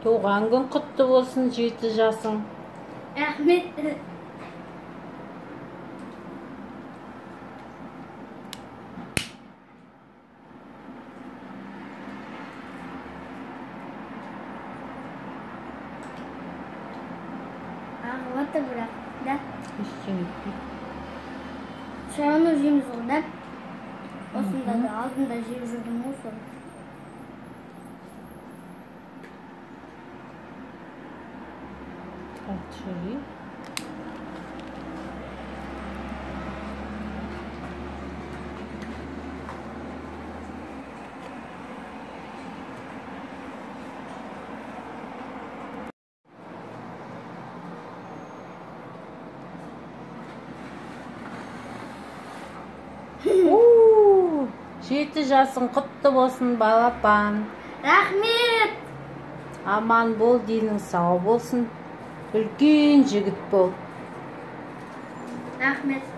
Туған күн құтты болсын, 7 жасың. Рахмет. Ağlattı bırak. Da. Şahanı jemiz oldu. Osunda da aldında jemiz oldu mu sonra. Açayım. Oo, 7 жасың құтты болсын, балапан. Рахмет. Аман бол, денің сау болсын. Үлкен жігіт бол. Рахмет.